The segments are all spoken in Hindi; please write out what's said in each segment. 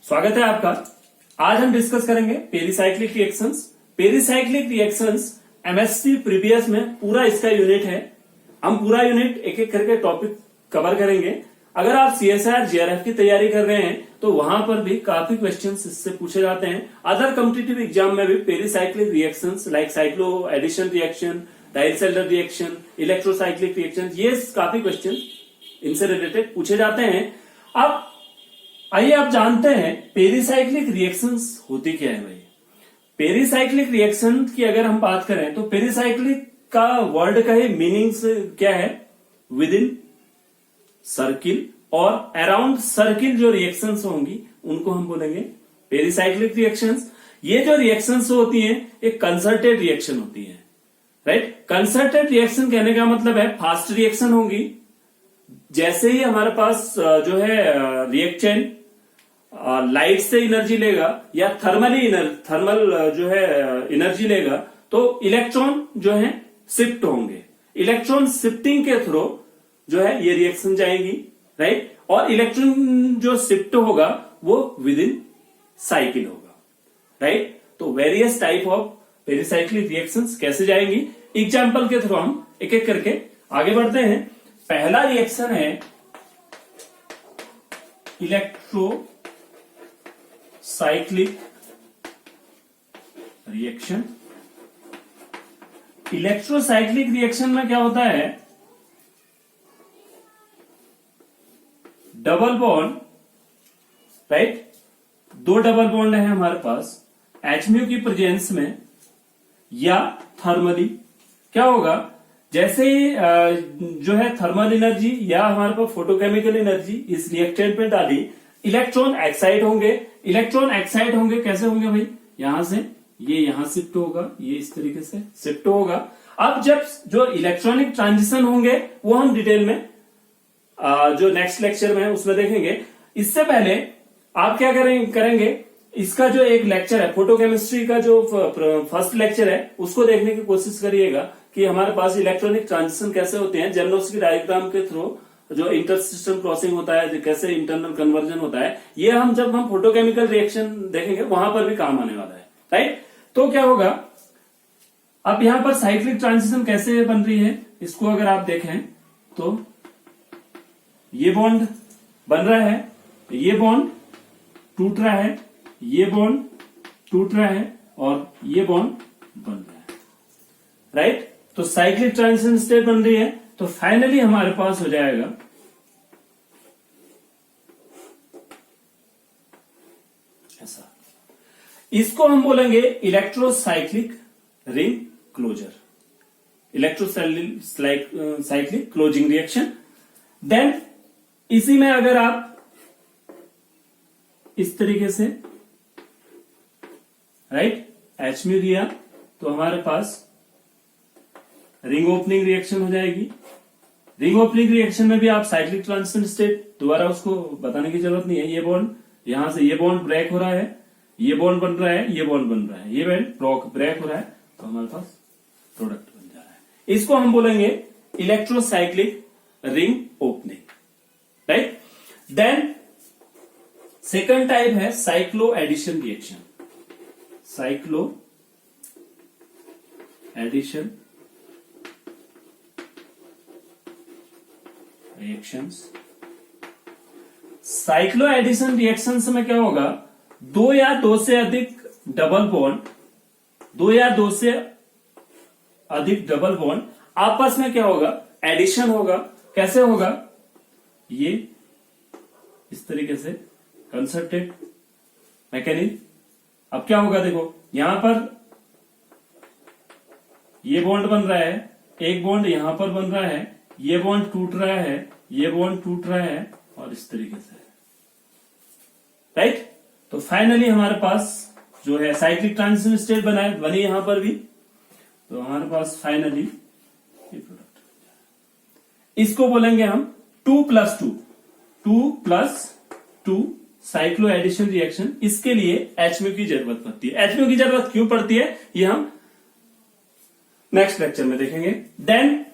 स्वागत है आपका। आज हम डिस्कस करेंगे pericyclic reactions. Pericyclic reactions MSc previous में पूरा इसका यूनिट है। हम पूरा यूनिट एक एक करके टॉपिक कवर करेंगे। अगर आप सीएसआर जेआरएफ की तैयारी कर रहे हैं तो वहां पर भी काफी क्वेश्चंस इससे पूछे जाते हैं। अदर कॉम्पिटिटिव एग्जाम में भी pericyclic reactions like cycloaddition reaction, Diels Alder reaction, electrocyclic reaction, ये काफी क्वेश्चन इनसे रिलेटेड पूछे जाते हैं। अब आइए आप जानते हैं पेरिसाइक्लिक रिएक्शंस होती क्या है। भाई पेरिसाइक्लिक रिएक्शन की अगर हम बात करें तो पेरिसाइक्लिक का वर्ड का ही मीनिंग्स क्या है, विद इन सर्किल और अराउंड सर्किल जो रिएक्शंस होंगी उनको हम बोलेंगे पेरिसाइक्लिक रिएक्शंस। ये जो रिएक्शंस होती हैं एक कंसर्टेड रिएक्शन होती है, राइट। कंसर्टेड रिएक्शन कहने का मतलब है फास्ट रिएक्शन होंगी। जैसे ही हमारे पास जो है रिएक्टेंट लाइट से एनर्जी लेगा या थर्मल जो है एनर्जी लेगा तो इलेक्ट्रॉन जो है शिफ्ट होंगे। इलेक्ट्रॉन शिफ्टिंग के थ्रू जो है ये रिएक्शन जाएगी, राइट। और इलेक्ट्रॉन जो शिफ्ट होगा वो विद इन साइकिल होगा, राइट। तो various type of pericyclic reactions कैसे जाएंगी, एग्जाम्पल के थ्रू हम एक एक करके आगे बढ़ते हैं। पहला रिएक्शन है इलेक्ट्रोसाइक्लिक रिएक्शन। इलेक्ट्रोसाइक्लिक रिएक्शन में क्या होता है, डबल बॉन्ड, राइट। दो डबल बॉन्ड है हमारे पास HMU की प्रेजेंस में या थर्मली क्या होगा, जैसे जो है थर्मल एनर्जी या हमारे पास फोटोकेमिकल एनर्जी इस रिएक्टेंट में डाली, इलेक्ट्रॉन एक्साइट होंगे। इलेक्ट्रॉन एक्साइट होंगे कैसे होंगे भाई, यहां से ये यहां शिफ्ट होगा, ये इस तरीके से शिफ्ट होगा। अब जब जो इलेक्ट्रॉनिक ट्रांजिशन होंगे वो हम डिटेल में जो नेक्स्ट लेक्चर में है उसमें देखेंगे। इससे पहले आप क्या करेंगे, इसका जो एक लेक्चर है फोटोकेमिस्ट्री का जो फर्स्ट लेक्चर है उसको देखने की कोशिश करिएगा कि हमारे पास इलेक्ट्रॉनिक ट्रांजिशन कैसे होते हैं। जेरनोव्स्की डायग्राम के थ्रू जो इंटरसिस्टम क्रॉसिंग होता है, कैसे इंटरनल कन्वर्जन होता है, ये हम जब हम फोटोकेमिकल रिएक्शन देखेंगे वहां पर भी काम आने वाला है, राइट। तो क्या होगा, अब यहां पर साइक्लिक ट्रांजिशन कैसे बन रही है, इसको अगर आप देखें तो ये बॉन्ड बन रहा है, ये बॉन्ड टूट रहा है, ये बॉन्ड टूट रहा है और ये बॉन्ड बन रहा है, राइट। तो साइक्लिक ट्रांजिशन स्टेट बन रही है। तो फाइनली हमारे पास हो जाएगा ऐसा, इसको हम बोलेंगे electrocyclic ring closure, electrocyclic closing reaction. Then इसी में अगर आप इस तरीके से राइट HMU दिया तो हमारे पास रिंग ओपनिंग रिएक्शन हो जाएगी। रिंग ओपनिंग रिएक्शन में भी आप साइक्लिक ट्रांजिशन स्टेट दोबारा उसको बताने की जरूरत नहीं है। ये बॉन्ड यहां से ये बॉन्ड ब्रेक हो रहा है, ये बॉन्ड बन रहा है, ये बॉन्ड बन रहा है, ये बॉन्ड ब्रेक हो रहा है तो हमारे पास प्रोडक्ट बन जा रहा है। इसको हम बोलेंगे electrocyclic ring opening, right. Then second type है cycloaddition reaction. Cycloaddition reactions. Cycloaddition reactions में क्या होगा, दो या दो से अधिक डबल बॉन्ड, दो या दो से अधिक डबल बॉन्ड आपस में क्या होगा, एडिशन होगा। कैसे होगा, ये इस तरीके से कंसर्टेड मैकेनिज्म। अब क्या होगा, देखो यहां पर ये बॉन्ड बन रहा है, एक बॉन्ड यहां पर बन रहा है, ये बॉन्ड टूट रहा है, ये बॉन्ड टूट रहा है और इस तरीके से, राइट। तो फाइनली हमारे पास जो है साइक्लिक ट्रांजिशन स्टेट बनी यहां पर भी, तो हमारे पास फाइनली ये प्रोडक्ट, इसको बोलेंगे हम 2+2 साइक्लो एडिशन रिएक्शन। इसके लिए HMU की जरूरत पड़ती है। HMU की जरूरत क्यों पड़ती है ये हम नेक्स्ट लेक्चर में देखेंगे। देन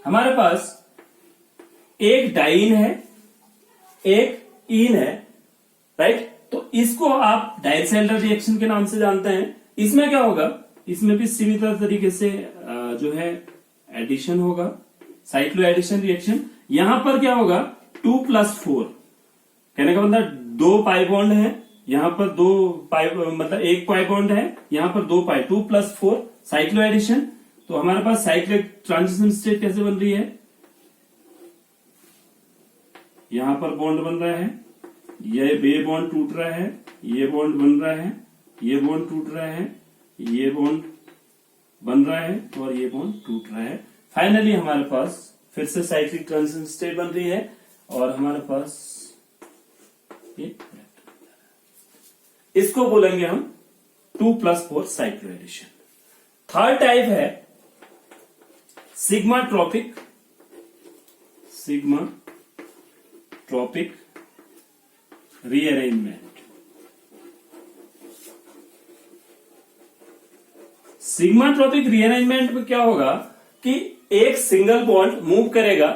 हमारे पास एक डाइन है एक इन है, राइट। तो इसको आप डायसेल्डर रिएक्शन के नाम से जानते हैं। इसमें क्या होगा, इसमें भी सिमिलर तरीके से जो है एडिशन होगा, साइक्लो एडिशन रिएक्शन। यहां पर क्या होगा, 2+4, कहने का मतलब 2 पाई बॉन्ड है, यहां पर 2 पाई मतलब 1 पाई बॉन्ड है, यहां पर 2 पाई, 2+4 साइक्लो एडिशन। तो हमारे पास साइक्लिक ट्रांजिशन स्टेट कैसे बन रही है, यहां पर बॉन्ड बन रहा है, ये बॉन्ड टूट रहा है, ये बॉन्ड बन रहा है, ये बॉन्ड टूट रहा है, ये बॉन्ड बन रहा है और ये बॉन्ड टूट रहा है। फाइनली हमारे पास फिर से साइक्लिक ट्रांजिशन स्टेट बन रही है और हमारे पास ये, इसको बोलेंगे हम 2+4 साइक्लो एडिशन। थर्ड टाइप है सिग्माट्रोपिक रीअरेंजमेंट। सिग्माट्रोपिक रीअरेंजमेंट में क्या होगा कि एक सिंगल बॉन्ड मूव करेगा,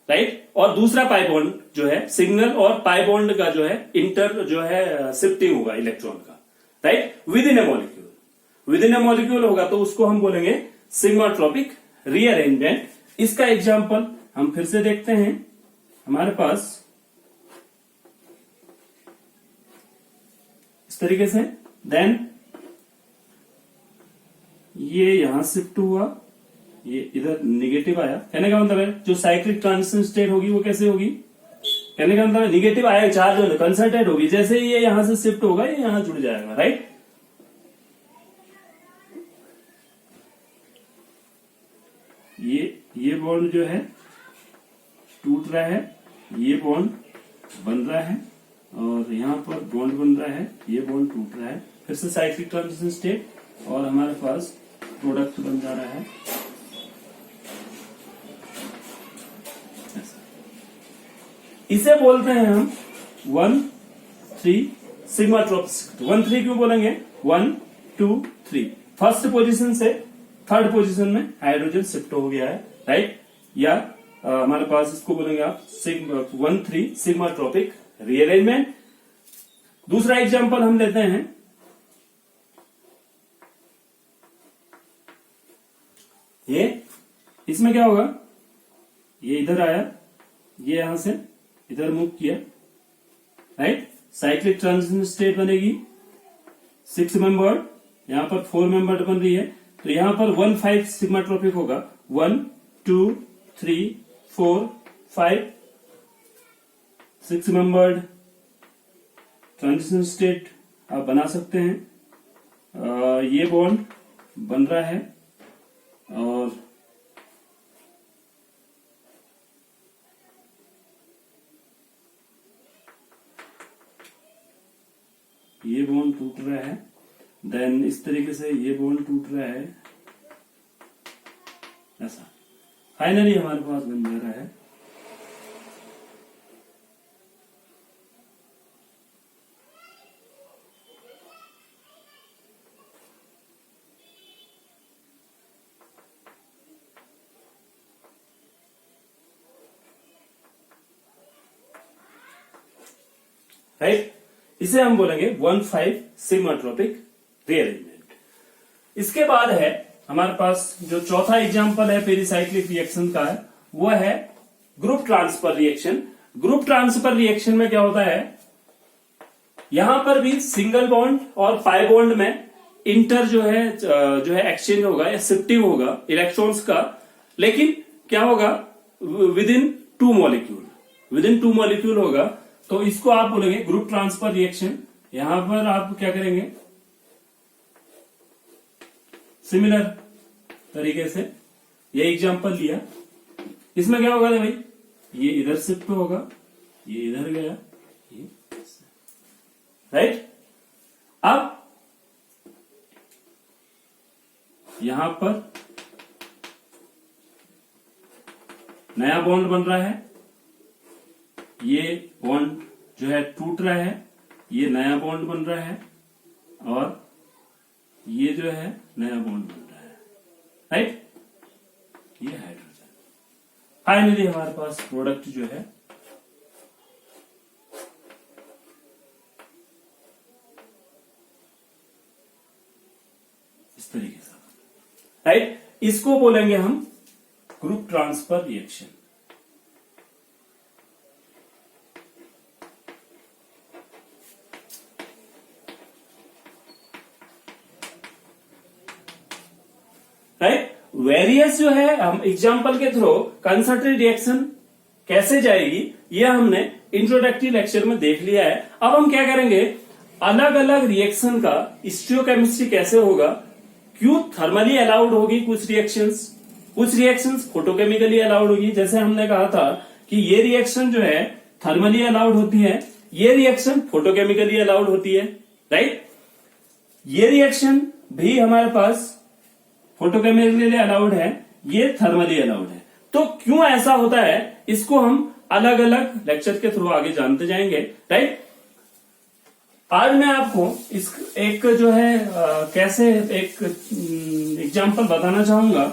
राइट, और दूसरा पाई बॉन्ड जो है, सिंगल और पाई बॉन्ड का जो है इंटर जो है शिफ्टिंग होगा इलेक्ट्रॉन का, right, with in A molecule. With in A molecule होगा तो उसको हम बोलेंगे सिग्माट्रोपिक रीअरेंजमेंट। इसका एग्जांपल हम फिर से देखते हैं। हमारे पास इस तरीके से, देन ये यहां शिफ्ट हुआ, ये इधर निगेटिव आया। कहने का मतलब है जो साइक्लिक ट्रांजिशन स्टेट होगी वो कैसे होगी, कहने का मतलब निगेटिव आया, चार्ज कंसंट्रेट होगी, जैसे ही ये यहां से शिफ्ट होगा ये यहां जुड़ जाएगा, राइट। ये बॉन्ड जो है टूट रहा है, ये बॉन्ड बन रहा है और यहां पर बॉन्ड बन रहा है, ये बॉन्ड टूट रहा है, फिर से साइक्लिक ट्रांजिशन स्टेट और हमारे पास प्रोडक्ट बन जा रहा है। इसे बोलते हैं हम 1-3 सिग्माट्रोपिक। 1-3 क्यों बोलेंगे, 1-2-3, फर्स्ट पोजीशन से थर्ड पोजीशन में हाइड्रोजन शिफ्ट हो गया है, राइट। या हमारे पास इसको बोलेंगे आप 1-3 सिग्माट्रोपिक रीअरेंजमेंट। दूसरा एग्जांपल हम लेते हैं, ये इसमें क्या होगा, ये इधर आया, ये यहां से इधर मूव किया, राइट, साइक्लिक ट्रांजिशन स्टेट बनेगी 6 मेंबर्ड, यहां पर 4 मेंबर्ड बन रही है, तो यहां पर 1-5 सिग्माट्रोपिक होगा, 1 2 3 4 5 6 मेंबर्ड ट्रांजिशन स्टेट आप बना सकते हैं। ये बॉन्ड बन रहा है और ये बॉन्ड टूट रहा है, देन इस तरीके से ये बॉन्ड टूट रहा है, ऐसा फाइनली हमारे पास बन जा रहा है राइट। इसे हम बोलेंगे 1-5 सिग्माट्रोपिक रीअरेंजमेंट। इसके बाद है हमारे पास जो चौथा एग्जांपल है पेरिसाइक्लिक रिएक्शन का है, वो है group transfer reaction. Group transfer reaction में क्या होता है, यहां पर भी सिंगल बॉन्ड और पाई बॉन्ड में इंटर जो है एक्सचेंज होगा या शिफ्टिंग होगा इलेक्ट्रॉन्स का, लेकिन क्या होगा विद इन 2 मॉलिक्यूल होगा, तो इसको आप बोलेंगे ग्रुप ट्रांसफर रिएक्शन। यहां पर आप क्या करेंगे, सिमिलर तरीके से ये एग्जांपल लिया, इसमें क्या होगा भाई, ये इधर शिफ्ट होगा, ये इधर गया, ये राइट। अब यहां पर नया बॉन्ड बन रहा है, ये बॉन्ड जो है टूट रहा है, ये नया बॉन्ड बन रहा है और ये जो है नया बॉन्ड बन रहा है, राइट। ये हाइड्रोजन, फाइनली हमारे पास प्रोडक्ट जो है इस तरीके से, राइट। इसको बोलेंगे हम group transfer reaction. Right. Various जो है हम एग्जांपल के थ्रू कंसंट्रेट रिएक्शन कैसे जाएगी ये हमने इंट्रोडक्टरी लेक्चर में देख लिया है। अब हम क्या करेंगे, अलग अलग रिएक्शन का स्टीरियोकेमिस्ट्री कैसे होगा, क्यों थर्मली अलाउड होगी कुछ रिएक्शंस फोटोकेमिकली अलाउड होगी। जैसे हमने कहा था कि ये रिएक्शन जो है थर्मली अलाउड होती है, ये रिएक्शन फोटोकेमिकली अलाउड होती है, राइट। ये रिएक्शन भी हमारे पास फोटोकेमिकली अलाउड है, ये थर्मली अलाउड है। तो क्यों ऐसा होता है इसको हम अलग अलग लेक्चर के थ्रू आगे जानते जाएंगे, राइट। आज मैं आपको इस एक जो है कैसे एक एग्जांपल बताना चाहूंगा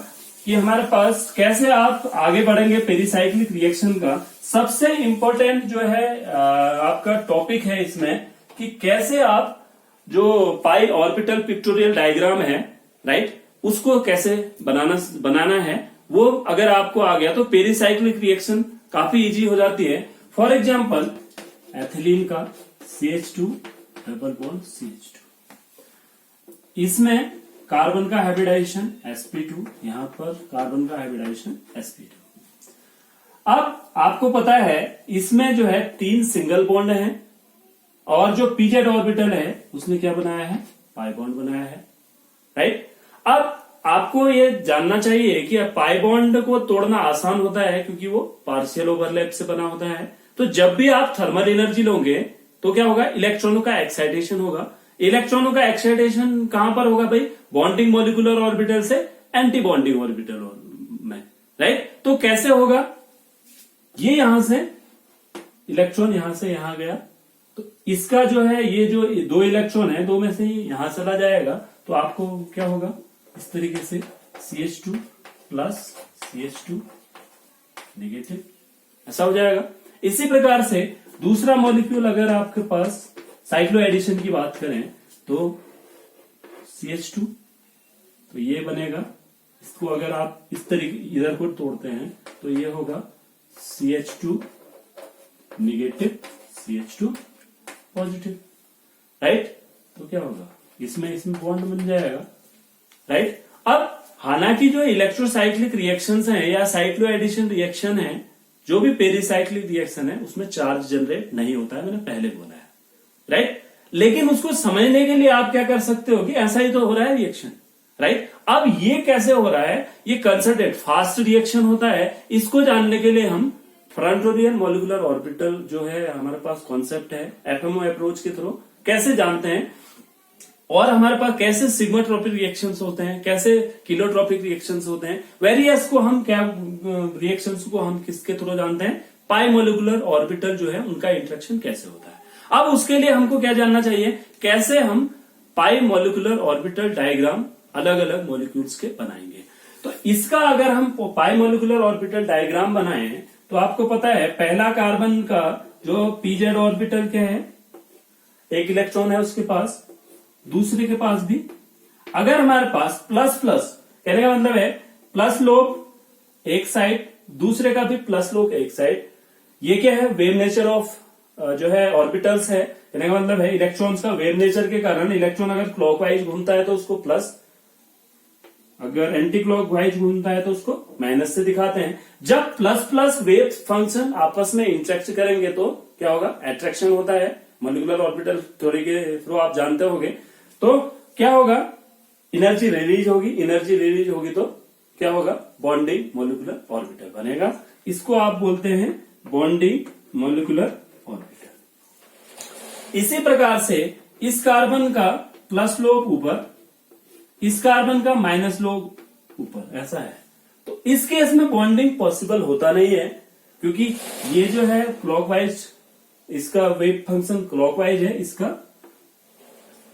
कि हमारे पास कैसे आप आगे बढ़ेंगे पेरिसाइक्लिक रिएक्शन का। सबसे इंपॉर्टेंट जो है आपका टॉपिक है इसमें कि कैसे आप जो पाई ऑर्बिटल पिक्टोरियल डायग्राम है, राइट, उसको कैसे बनाना है। वो अगर आपको आ गया तो पेरिसाइक्लिक रिएक्शन काफी इजी हो जाती है। फॉर एग्जांपल एथिलीन का CH2 डबल बॉन्ड CH2, इसमें कार्बन का हाइब्रिडाइजेशन sp2, यहां पर कार्बन का हाइब्रिडाइजेशन sp2। अब आपको पता है इसमें जो है 3 सिंगल बॉन्ड हैं और जो pz ऑर्बिटल है उसने क्या बनाया है, पाई बॉन्ड बनाया है, राइट। अब आपको ये जानना चाहिए कि पाई बॉन्ड को तोड़ना आसान होता है क्योंकि वो पार्शियल ओवरलैप से बना होता है। तो जब भी आप थर्मल एनर्जी लोगे तो क्या होगा, इलेक्ट्रॉनों का एक्साइटेशन होगा। इलेक्ट्रॉनों का एक्साइटेशन कहां पर होगा भाई, बॉन्डिंग मॉलिक्यूलर ऑर्बिटल से एंटी बॉन्डिंग ऑर्बिटल में, राइट। तो कैसे होगा, ये यहां से इलेक्ट्रॉन यहां से यहां गया तो इसका जो है ये जो 2 इलेक्ट्रॉन है, 2 में से यहां चला जाएगा तो आपको क्या होगा, इस तरीके से CH2 प्लस CH2 नेगेटिव, ऐसा हो जाएगा। इसी प्रकार से दूसरा मॉलिक्यूल अगर आपके पास साइक्लो एडिशन की बात करें तो CH2, तो ये बनेगा। इसको अगर आप इस तरीके इधर को तोड़ते हैं तो ये होगा CH2 negative CH2 positive, right. तो क्या होगा, इसमें बॉन्ड बन जाएगा, राइट। अब हालांकि जो इलेक्ट्रोसाइक्लिक रिएक्शंस हैं या साइक्लो एडिशन रिएक्शन है, जो भी पेरिसाइक्लिक रिएक्शन है उसमें चार्ज जनरेट नहीं होता है, मैंने पहले बोला है, राइट। लेकिन उसको समझने के लिए आप क्या कर सकते हो कि ऐसा ही तो हो रहा है रिएक्शन, राइट। अब ये कैसे हो रहा है, ये कंसंट्रेट फास्ट रिएक्शन होता है। इसको जानने के लिए हम फ्रंटोरियल मॉलिक्यूलर ऑर्बिटल जो है हमारे पास कॉन्सेप्ट है, FMO अप्रोच के थ्रू कैसे जानते हैं, और हमारे पास कैसे सिग्माट्रोपिक रिएक्शंस होते हैं, कैसे किलोट्रोपिक रिएक्शंस होते हैं। वेरियस को हम क्या रिएक्शंस को हम किसके थ्रू जानते हैं, पाई मॉलिक्यूलर ऑर्बिटल जो है उनका इंटरेक्शन कैसे होता है। अब उसके लिए हमको क्या जानना चाहिए, कैसे हम पाई मॉलिक्यूलर ऑर्बिटल डायग्राम अलग अलग मॉलिक्यूल्स के बनाएंगे। तो इसका अगर हम पाई मॉलिक्यूलर ऑर्बिटल डायग्राम बनाए तो आपको पता है पहला कार्बन का जो pz ऑर्बिटल क्या है, 1 इलेक्ट्रॉन है उसके पास, दूसरे के पास भी। अगर हमारे पास प्लस प्लस कहने का मतलब है प्लस लोब एक साइड, दूसरे का भी प्लस लोब एक साइड, ये क्या है, वेव नेचर ऑफ जो है ऑर्बिटल्स है। कहने का मतलब है इलेक्ट्रॉन्स का वेव नेचर के कारण इलेक्ट्रॉन अगर क्लॉकवाइज घूमता है तो उसको प्लस, अगर एंटी क्लॉकवाइज घूमता है तो उसको माइनस से दिखाते हैं। जब प्लस प्लस वेव फंक्शन आपस में इंटरेक्ट करेंगे तो क्या होगा, अट्रैक्शन होता है। मॉलिक्यूलर ऑर्बिटल थ्योरी के थ्रू आप जानते होंगे। तो क्या होगा, एनर्जी रिलीज होगी, एनर्जी रिलीज होगी तो क्या होगा, बॉन्डिंग मॉलिक्यूलर ऑर्बिटल बनेगा। इसको आप बोलते हैं बॉन्डिंग मॉलिक्यूलर ऑर्बिटल। इसी प्रकार से इस कार्बन का प्लस लोब ऊपर, इस कार्बन का माइनस लोब ऊपर, ऐसा है। तो इस केस में बॉन्डिंग पॉसिबल होता नहीं है क्योंकि ये जो है क्लॉकवाइज, इसका वेव फंक्शन क्लॉकवाइज है, इसका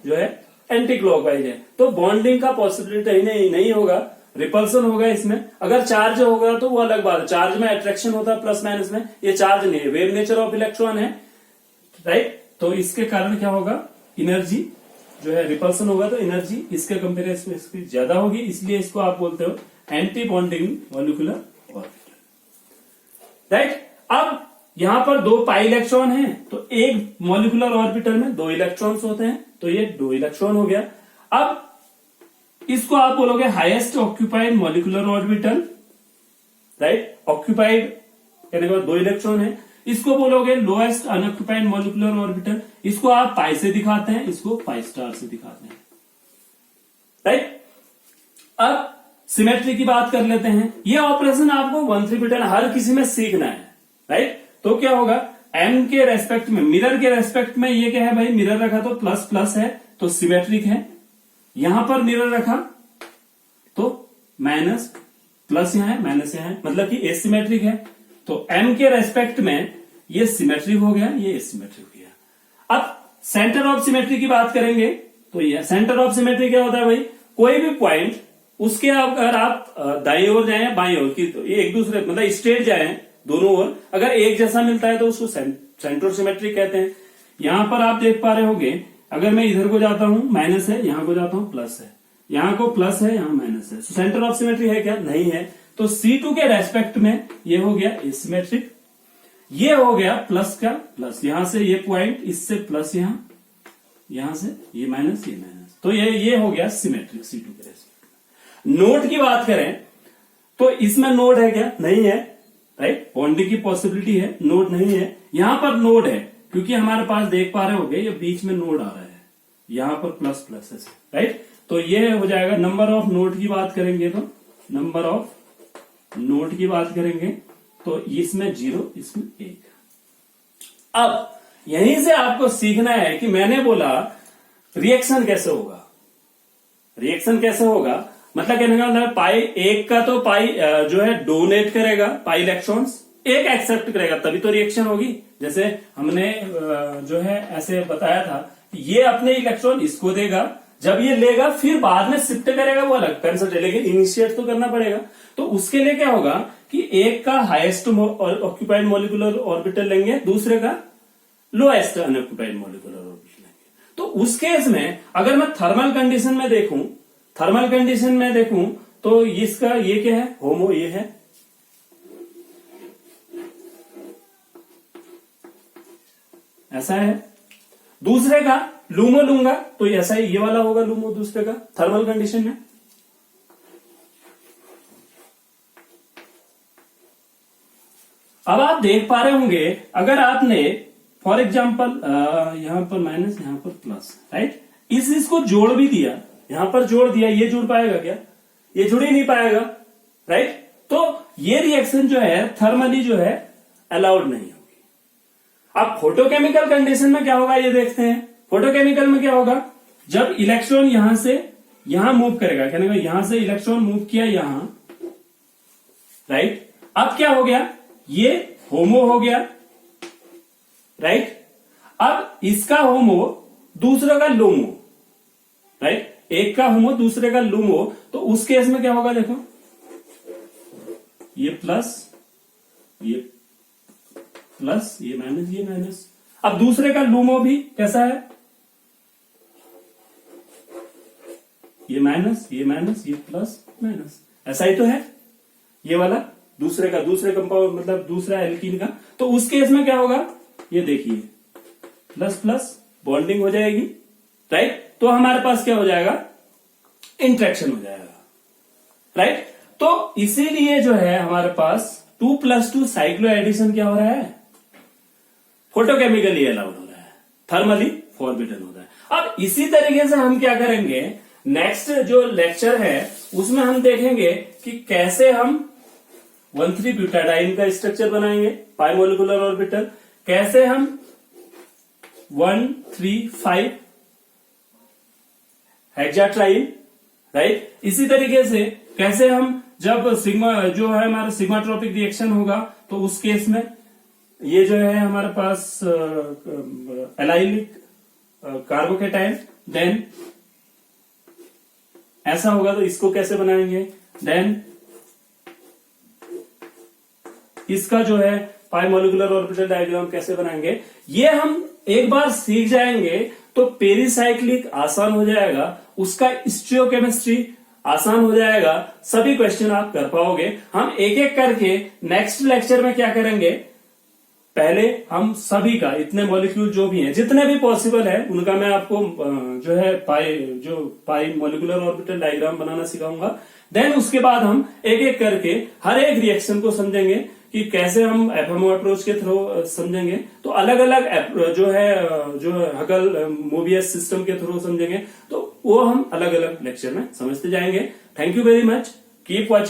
जो है एंटी क्लॉकवाइज है। तो बॉन्डिंग का पॉसिबिलिटी नहीं होगा, रिपल्सन होगा इसमें। अगर चार्ज होगा तो वो अलग बात है, चार्ज में अट्रैक्शन होता है प्लस माइनस में, ये चार्ज नहीं है, वेव नेचर ऑफ इलेक्ट्रॉन है, राइट। तो इसके कारण क्या होगा, एनर्जी जो है रिपल्सन होगा तो एनर्जी इसके कंपेरिजन में इसकी ज्यादा होगी, इसलिए इसको आप बोलते हो anti bonding molecular orbital. Right, अब यहां पर 2 पाई इलेक्ट्रॉन हैं, तो एक मॉलिक्यूलर ऑर्बिटल में 2 इलेक्ट्रॉन्स होते हैं, तो ये 2 इलेक्ट्रॉन हो गया। अब इसको आप बोलोगे highest occupied molecular orbital. Right, occupied कहने के बाद 2 इलेक्ट्रॉन है। इसको बोलोगे लोएस्ट अनऑक्यूपाइड मॉलिक्यूलर ऑर्बिटल। इसको आप पाई से दिखाते हैं, इसको पाई स्टार से दिखाते हैं। राइट, अब सिमेट्री की बात कर लेते हैं। ये ऑपरेशन आपको 1,3 बीटा हर किसी में सीखना है। राइट, तो क्या होगा, एम के रेस्पेक्ट में, मिरर के रेस्पेक्ट में ये क्या है भाई, मिरर रखा तो प्लस प्लस है तो सिमेट्रिक है। यहां पर मिरर रखा तो माइनस, प्लस यहां है माइनस यहां है, मतलब कि एसिमेट्रिक है। तो एम के रेस्पेक्ट में ये सिमेट्रिक हो गया, ये एसिमेट्रिक हो गया। अब सेंटर ऑफ सिमेट्री की बात करेंगे तो ये सेंटर ऑफ सिमेट्री क्या होता है भाई, कोई भी पॉइंट उसके अगर आप दाईं ओर जाए बाईं ओर की, तो ये एक दूसरे मतलब स्ट्रेट जाए दोनों ओर, अगर एक जैसा मिलता है तो उसको सेंटर सिमेट्रिक कहते हैं। यहां पर आप देख पा रहे होंगे, अगर मैं इधर को जाता हूं माइनस है, यहां को जाता हूं प्लस है, यहां को प्लस है, यहां माइनस है, सेंटर ऑफ सिमेट्री है क्या, नहीं है। तो C2 के रेस्पेक्ट में ये हो गया एसिमेट्रिक, ये हो गया प्लस का प्लस, यहां से ये पॉइंट इससे प्लस, यहां से ये माइनस ये माइनस, तो ये हो गया सिमेट्रिक C2 के रेस्पेक्ट में। नोड की बात करें तो इसमें नोड है क्या, नहीं है। राइट, बॉन्डिंग की पॉसिबिलिटी है, नोड नहीं है। यहां पर नोड है क्योंकि हमारे पास देख पा रहे होंगे ये बीच में नोड आ रहा है, यहां पर प्लस प्लस है। राइट, तो ये हो जाएगा। नंबर ऑफ नोड की बात करेंगे तो नंबर ऑफ नोड की बात करेंगे तो इसमें 0, इसमें 1। अब यहीं से आपको सीखना है कि मैंने बोला रिएक्शन कैसे होगा, रिएक्शन कैसे होगा, मतलब कहने का मतलब पाई एक का तो पाई जो है डोनेट करेगा पाई इलेक्ट्रॉन्स, एक एक्सेप्ट करेगा, तभी तो रिएक्शन होगी। जैसे हमने जो है ऐसे बताया था, ये अपने इलेक्ट्रॉन इसको देगा, जब ये लेगा फिर बाद में शिफ्ट करेगा वो अलग कंसेप्ट है, लेकिन इनिशिएट तो करना पड़ेगा। तो उसके लिए क्या होगा कि एक का हाईएस्ट ऑक्यूपाइड मॉलिक्यूलर ऑर्बिटल लेंगे, दूसरे का लोएस्ट अनऑक्यूपाइड मॉलिक्यूलर ऑर्बिटल लेंगे। तो उस केस में अगर मैं थर्मल कंडीशन में देखूं तो इसका ये क्या है, होमो ये है, ऐसा है। दूसरे का लूमो लूंगा तो ऐसा ही ये वाला होगा लूमो, दूसरे का थर्मल कंडीशन में। अब आप देख पा रहे होंगे, अगर आपने फॉर एग्जाम्पल यहां पर माइनस यहां पर प्लस, राइट, इसको जोड़ भी दिया, यहां पर जोड़ दिया, ये जुड़ पाएगा क्या, ये जुड़ ही नहीं पाएगा। राइट, तो ये रिएक्शन जो है थर्मली जो है अलाउड नहीं होगी। अब फोटोकेमिकल कंडीशन में क्या होगा ये देखते हैं। फोटोकेमिकल में क्या होगा, जब इलेक्ट्रॉन यहां से यहां मूव करेगा, कहने का यहां से इलेक्ट्रॉन मूव किया यहां, राइट, अब क्या हो गया, ये होमो हो गया। राइट, अब इसका होमो दूसरे का लूमो, राइट, एक का होमो दूसरे का लूमो, तो उस केस में क्या होगा देखो, ये प्लस ये माइनस ये माइनस। अब दूसरे का लूमो भी कैसा है, ये माइनस ये प्लस माइनस, ऐसा ही तो है ये वाला दूसरे कंपाउंड मतलब दूसरा एल्कीन का। तो उस केस में क्या होगा, ये देखिए प्लस प्लस बॉन्डिंग हो जाएगी। राइट, तो हमारे पास क्या हो जाएगा, इंट्रैक्शन हो जाएगा। राइट, तो इसीलिए जो है हमारे पास 2+2 साइक्लो एडिशन क्या हो रहा है, फोटोकेमिकली अलाउड हो रहा है, थर्मली फॉरबिडन हो रहा है। अब इसी तरीके से हम क्या करेंगे, नेक्स्ट जो लेक्चर है उसमें हम देखेंगे कि कैसे हम 1,3 ब्यूटाडाइन का स्ट्रक्चर बनाएंगे, पाई मोलिकुलर ऑर्बिटल, कैसे हम 1,3,5 हेक्साट्राइन, राइट, इसी तरीके से कैसे हम जब सिग्मा जो है हमारा सिग्माट्रोपिक रिएक्शन होगा तो उस केस में ये जो है हमारे पास एलाइलिक कार्बोकेटाइन, देन ऐसा होगा तो इसको कैसे बनाएंगे, देन इसका जो है पाई मोलिकुलर ऑर्बिटल डायग्राम कैसे बनाएंगे, ये हम एक बार सीख जाएंगे तो पेरिसाइक्लिक आसान हो जाएगा, उसका स्टीरियोकेमिस्ट्री आसान हो जाएगा, सभी क्वेश्चन आप कर पाओगे। हम एक एक करके नेक्स्ट लेक्चर में क्या करेंगे, पहले हम सभी का इतने मॉलिक्यूल जो भी हैं, जितने भी पॉसिबल है उनका मैं आपको जो है पाई मॉलिक्यूलर ऑर्बिटल डायग्राम बनाना सिखाऊंगा। देन उसके बाद हम एक एक करके हर एक रिएक्शन को समझेंगे कि कैसे हम एफएमओ अप्रोच के थ्रू समझेंगे, तो अलग अलग जो हकल मोबियस सिस्टम के थ्रू समझेंगे, तो वो हम अलग अलग लेक्चर में समझते जाएंगे। Thank you very much, keep watching.